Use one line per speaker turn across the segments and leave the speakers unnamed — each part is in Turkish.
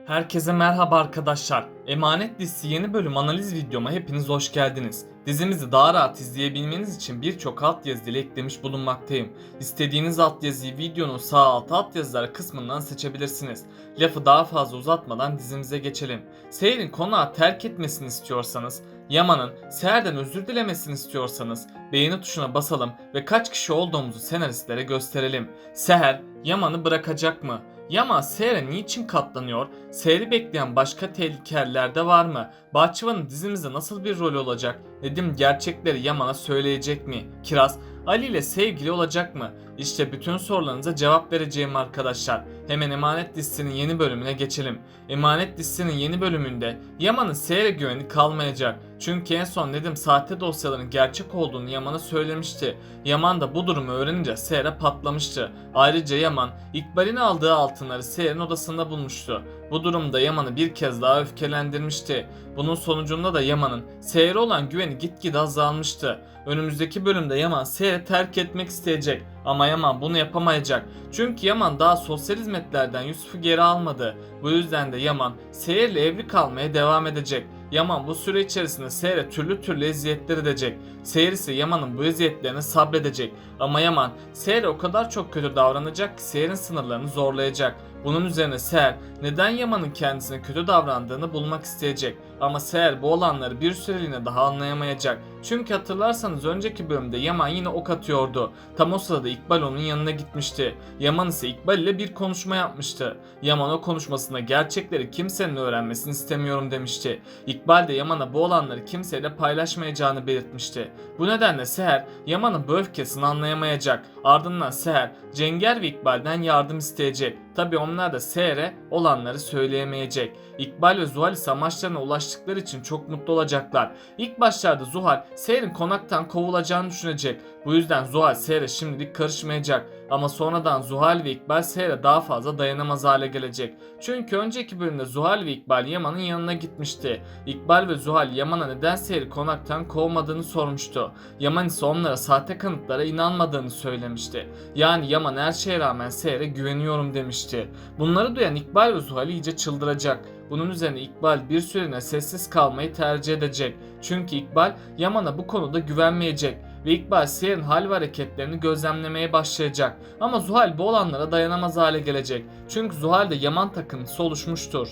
Herkese merhaba arkadaşlar. Emanet dizisi yeni bölüm analiz videoma hepiniz hoş geldiniz. Dizimizi daha rahat izleyebilmeniz için birçok altyazı ile eklemiş bulunmaktayım. İstediğiniz altyazıyı videonun sağ alt altyazılar kısmından seçebilirsiniz. Lafı daha fazla uzatmadan dizimize geçelim. Seher'in konağı terk etmesini istiyorsanız, Yaman'ın Seher'den özür dilemesini istiyorsanız beğeni tuşuna basalım ve kaç kişi olduğumuzu senaristlere gösterelim. Seher Yaman'ı bırakacak mı? Yaman Seher'e niçin katlanıyor? Seher'i bekleyen başka tehlikeler de var mı? Bahçıvan'ın dizimizde nasıl bir rol olacak? Nedim gerçekleri Yaman'a söyleyecek mi? Kiraz Ali ile sevgili olacak mı? İşte bütün sorularınıza cevap vereceğim arkadaşlar. Hemen Emanet dizisinin yeni bölümüne geçelim. Emanet dizisinin yeni bölümünde Yaman'ın Seher'e güveni kalmayacak. Çünkü en son Nedim sahte dosyaların gerçek olduğunu Yaman'a söylemişti. Yaman da bu durumu öğrenince Seher'e patlamıştı. Ayrıca Yaman İkbal'in aldığı altınları Seher'in odasında bulmuştu. Bu durumda Yaman'ı bir kez daha öfkelendirmişti. Bunun sonucunda da Yaman'ın Seher'e olan güveni gitgide azalmıştı. Önümüzdeki bölümde Yaman Seher'i terk etmek isteyecek ama Yaman bunu yapamayacak. Çünkü Yaman daha sosyal hizmetlerden Yusuf'u geri almadı. Bu yüzden de Yaman Seher'le evli kalmaya devam edecek. Yaman bu süre içerisinde Seher'e türlü eziyetler edecek. Seher ise Yaman'ın bu eziyetlerine sabredecek. Ama Yaman Seher'e o kadar çok kötü davranacak ki Seher'in sınırlarını zorlayacak. Bunun üzerine Seher neden Yaman'ın kendisine kötü davrandığını bulmak isteyecek. Ama Seher bu olanları bir süreliğine daha anlayamayacak. Çünkü hatırlarsanız önceki bölümde Yaman yine ok atıyordu. Tam o sırada İkbal onun yanına gitmişti. Yaman ise İkbal ile bir konuşma yapmıştı. Yaman o konuşmasında gerçekleri kimsenin öğrenmesini istemiyorum demişti. İkbal de Yaman'a bu olanları kimseyle paylaşmayacağını belirtmişti. Bu nedenle Seher Yaman'ın bu öfkesini anlayamayacak. Ardından Seher Cenger ve İkbal'den yardım isteyecek. Tabi onlar da Seher'e olanları söyleyemeyecek. İkbal ve Zuhal ise amaçlarına ulaştıkları için çok mutlu olacaklar. İlk başlarda Zuhal Seher'in konaktan kovulacağını düşünecek. Bu yüzden Zuhal Seher'e şimdilik karışmayacak. Ama sonradan Zuhal ve İkbal Seher'e daha fazla dayanamaz hale gelecek. Çünkü önceki bölümde Zuhal ve İkbal Yaman'ın yanına gitmişti. İkbal ve Zuhal Yaman'a neden Seher'i konaktan kovmadığını sormuştu. Yaman ise onlara sahte kanıtlara inanmadığını söylemişti. Yani Yaman her şeye rağmen Seher'e güveniyorum demişti. Bunları duyan İkbal ve Zuhal iyice çıldıracak. Bunun üzerine İkbal bir süreliğine sessiz kalmayı tercih edecek. Çünkü İkbal Yaman'a bu konuda güvenmeyecek ve İkbal Seher'in hal ve hareketlerini gözlemlemeye başlayacak. Ama Zuhal bu olanlara dayanamaz hale gelecek. Çünkü Zuhal'de Yaman takıntısı oluşmuştur.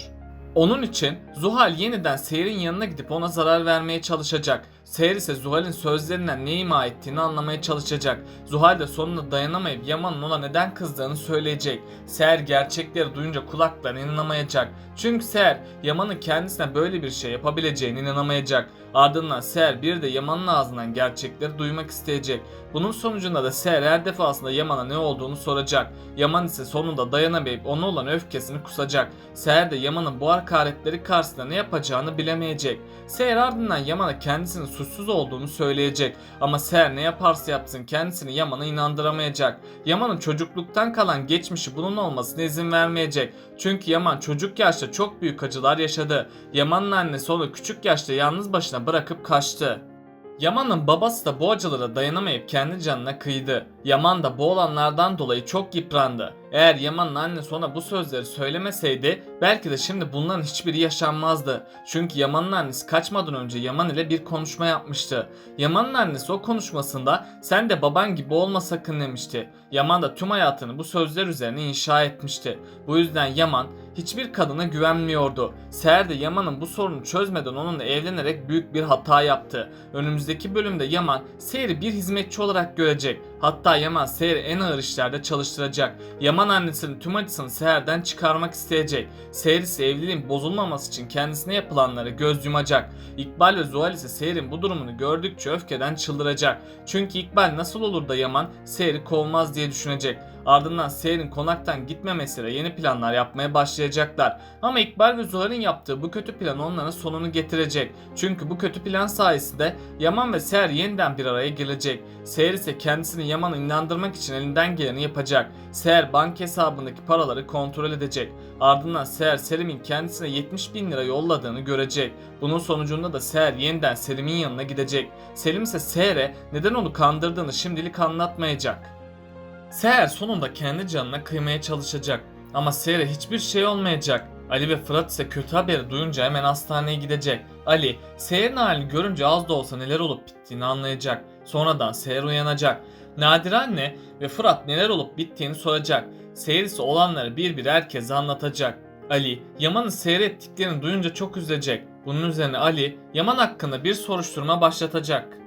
Onun için Zuhal yeniden Seher'in yanına gidip ona zarar vermeye çalışacak. Seher ise Zuhal'in sözlerinden ne ima ettiğini anlamaya çalışacak. Zuhal de sonunda dayanamayıp Yaman'ın ona neden kızdığını söyleyecek. Seher gerçekleri duyunca kulaklarına inanamayacak. Çünkü Seher Yaman'ın kendisine böyle bir şey yapabileceğine inanamayacak. Ardından Seher bir de Yaman'ın ağzından gerçekleri duymak isteyecek. Bunun sonucunda da Seher her defasında Yaman'a ne olduğunu soracak. Yaman ise sonunda dayanamayıp ona olan öfkesini kusacak. Seher de Yaman'ın bu hakaretleri karşısında ne yapacağını bilemeyecek. Seher ardından Yaman'a kendisinin suçsuz olduğunu söyleyecek. Ama Seher ne yaparsa yapsın kendisini Yaman'a inandıramayacak. Yaman'ın çocukluktan kalan geçmişi bunun olmasına izin vermeyecek. Çünkü Yaman çocuk yaşta çok büyük acılar yaşadı. Yaman'ın annesi onu küçük yaşta yalnız başına bırakıp kaçtı. Yaman'ın babası da bu acılara dayanamayıp kendi canına kıydı. Yaman da bu olanlardan dolayı çok yıprandı. Eğer Yaman'ın annesi ona bu sözleri söylemeseydi belki de şimdi bunların hiçbiri yaşanmazdı. Çünkü Yaman'ın annesi kaçmadan önce Yaman ile bir konuşma yapmıştı. Yaman'ın annesi o konuşmasında sen de baban gibi olma sakın demişti. Yaman da tüm hayatını bu sözler üzerine inşa etmişti. Bu yüzden Yaman hiçbir kadına güvenmiyordu. Seher de Yaman'ın bu sorunu çözmeden onunla evlenerek büyük bir hata yaptı. Önümüzdeki bölümde Yaman Seher'i bir hizmetçi olarak görecek. Hatta Yaman Seher'i en ağır işlerde çalıştıracak. Yaman annesinin tüm acısını Seher'den çıkarmak isteyecek. Seher ise evliliğin bozulmaması için kendisine yapılanlara göz yumacak. İkbal ve Zuhal ise Seher'in bu durumunu gördükçe öfkeden çıldıracak. Çünkü İkbal nasıl olur da Yaman Seher'i kovmaz diye düşünecek. Ardından Seher'in konaktan gitmemesiyle yeni planlar yapmaya başlayacaklar. Ama İkbal ve Zuhal'in yaptığı bu kötü plan onların sonunu getirecek. Çünkü bu kötü plan sayesinde Yaman ve Seher yeniden bir araya gelecek. Seher ise kendisini Yaman'a inandırmak için elinden geleni yapacak. Seher banka hesabındaki paraları kontrol edecek. Ardından Seher Selim'in kendisine 70.000 lira yolladığını görecek. Bunun sonucunda da Seher yeniden Selim'in yanına gidecek. Selim ise Seher'e neden onu kandırdığını şimdilik anlatmayacak. Seher sonunda kendi canına kıymaya çalışacak. Ama Seher'e hiçbir şey olmayacak. Ali ve Fırat ise kötü haberi duyunca hemen hastaneye gidecek. Ali, Seher'in halini görünce az da olsa neler olup bittiğini anlayacak. Sonradan Seher uyanacak. Nadire anne ve Fırat neler olup bittiğini soracak. Seher ise olanları bir bir herkese anlatacak. Ali, Yaman'ın seyrettiklerini duyunca çok üzülecek. Bunun üzerine Ali, Yaman hakkında bir soruşturma başlatacak.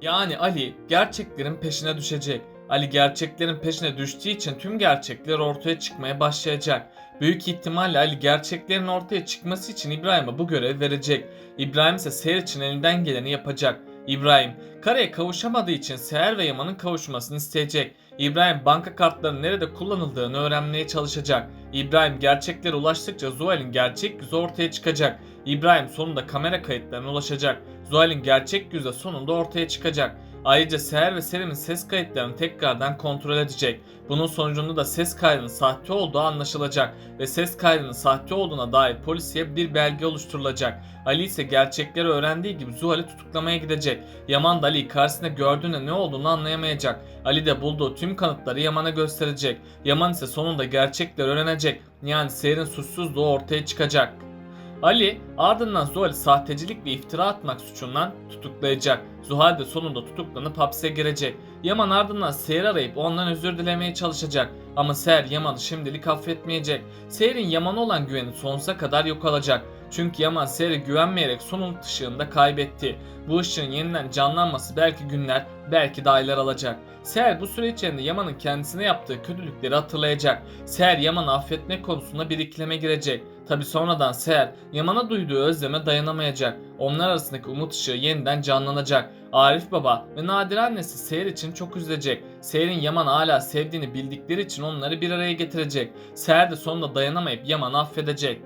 Yani Ali gerçeklerin peşine düşecek. Ali gerçeklerin peşine düştüğü için tüm gerçekler ortaya çıkmaya başlayacak. Büyük ihtimalle Ali gerçeklerin ortaya çıkması için İbrahim'e bu görev verecek. İbrahim ise Seher için elinden geleni yapacak. İbrahim, karaya kavuşamadığı için Seher ve Yaman'ın kavuşmasını isteyecek. İbrahim banka kartlarının nerede kullanıldığını öğrenmeye çalışacak. İbrahim gerçeklere ulaştıkça Zuhal'in gerçek yüzü ortaya çıkacak. İbrahim sonunda kamera kayıtlarına ulaşacak. Zuhal'in gerçek yüzü sonunda ortaya çıkacak. Ayrıca Seher ve Selim'in ses kayıtlarını tekrardan kontrol edecek. Bunun sonucunda da ses kaydının sahte olduğu anlaşılacak ve ses kaydının sahte olduğuna dair polisiye bir belge oluşturulacak. Ali ise gerçekleri öğrendiği gibi Zuhal'i tutuklamaya gidecek. Yaman da Ali'yi karşısında gördüğünde ne olduğunu anlayamayacak. Ali de bulduğu tüm kanıtları Yaman'a gösterecek. Yaman ise sonunda gerçekleri öğrenecek. Yani Seher'in suçsuzluğu ortaya çıkacak. Ali ardından Zuhal'i sahtecilik ve iftira atmak suçundan tutuklayacak. Zuhal de sonunda tutuklanıp hapse girecek. Yaman ardından Seher'i arayıp ondan özür dilemeye çalışacak. Ama Seher Yaman'ı şimdilik affetmeyecek. Seher'in Yaman'a olan güveni sonsuza kadar yok olacak. Çünkü Yaman Seher'e güvenmeyerek son umut ışığında kaybetti. Bu ışığın yeniden canlanması belki günler, belki de aylar alacak. Seher bu süre içerisinde Yaman'ın kendisine yaptığı kötülükleri hatırlayacak. Seher Yaman'ı affetme konusunda bir ikileme girecek. Tabi sonradan Seher Yaman'a duyduğu özleme dayanamayacak. Onlar arasındaki umut ışığı yeniden canlanacak. Arif baba ve Nadire annesi Seher için çok üzülecek. Seher'in Yaman'ı hala sevdiğini bildikleri için onları bir araya getirecek. Seher de sonunda dayanamayıp Yaman'ı affedecek.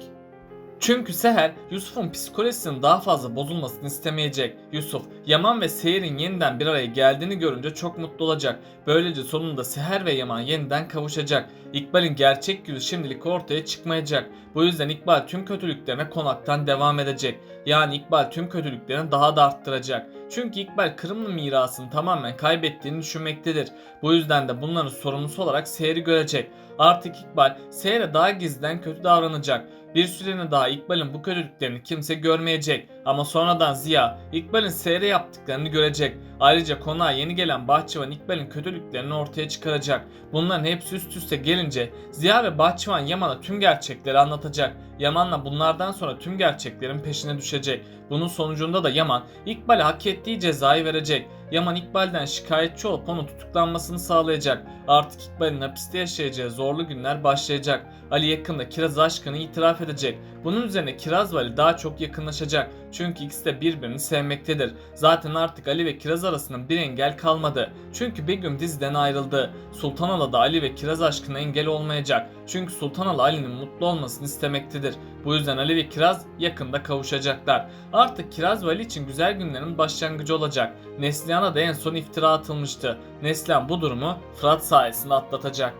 Çünkü Seher, Yusuf'un psikolojisinin daha fazla bozulmasını istemeyecek. Yusuf, Yaman ve Seher'in yeniden bir araya geldiğini görünce çok mutlu olacak. Böylece sonunda Seher ve Yaman yeniden kavuşacak. İkbal'in gerçek yüzü şimdilik ortaya çıkmayacak. Bu yüzden İkbal tüm kötülüklerine konaktan devam edecek. Yani İkbal tüm kötülüklerini daha da arttıracak. Çünkü İkbal Kırımlı mirasını tamamen kaybettiğini düşünmektedir. Bu yüzden de bunların sorumlusu olarak Seher'i görecek. Artık İkbal Seher'e daha gizliden kötü davranacak. Bir süreliğine daha İkbal'in bu kötülüklerini kimse görmeyecek. Ama sonradan Ziya, İkbal'in Seher'e yaptıklarını görecek. Ayrıca konağa yeni gelen Bahçıvan İkbal'in kötülüklerini ortaya çıkaracak. Bunların hepsi üst üste gelince Ziya ve Bahçıvan Yaman'a tüm gerçekleri anlatacak. Yaman'la bunlardan sonra tüm gerçeklerin peşine düşecek. Bunun sonucunda da Yaman İkbal'e hak ettiği cezayı verecek. Yaman İkbal'den şikayetçi olup onun tutuklanmasını sağlayacak. Artık İkbal'in hapiste yaşayacağı zorlu günler başlayacak. Ali yakında Kiraz aşkını itiraf edecek. Bunun üzerine Kiraz ve Ali daha çok yakınlaşacak. Çünkü ikisi de birbirini sevmektedir. Zaten artık Ali ve Kiraz arasında bir engel kalmadı. Çünkü Begüm diziden ayrıldı. Sultanala da Ali ve Kiraz aşkına engel olmayacak. Çünkü Sultanala Ali'nin mutlu olmasını istemektedir. Bu yüzden Ali ve Kiraz yakında kavuşacaklar. Artık Kiraz ve Ali için güzel günlerin başlangıcı olacak. Neslihan'a da en son iftira atılmıştı. Neslihan bu durumu Fırat sayesinde atlatacak.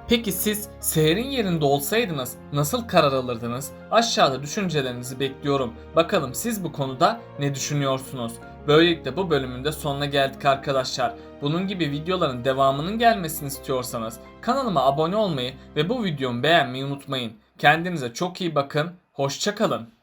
Peki siz Seher'in yerinde olsaydınız nasıl karar alırdınız? Aşağıda düşüncelerinizi bekliyorum. Bakalım siz bu konuda ne düşünüyorsunuz? Böylelikle bu bölümün de sonuna geldik arkadaşlar. Bunun gibi videoların devamının gelmesini istiyorsanız kanalıma abone olmayı ve bu videomu beğenmeyi unutmayın. Kendinize çok iyi bakın. Hoşça kalın.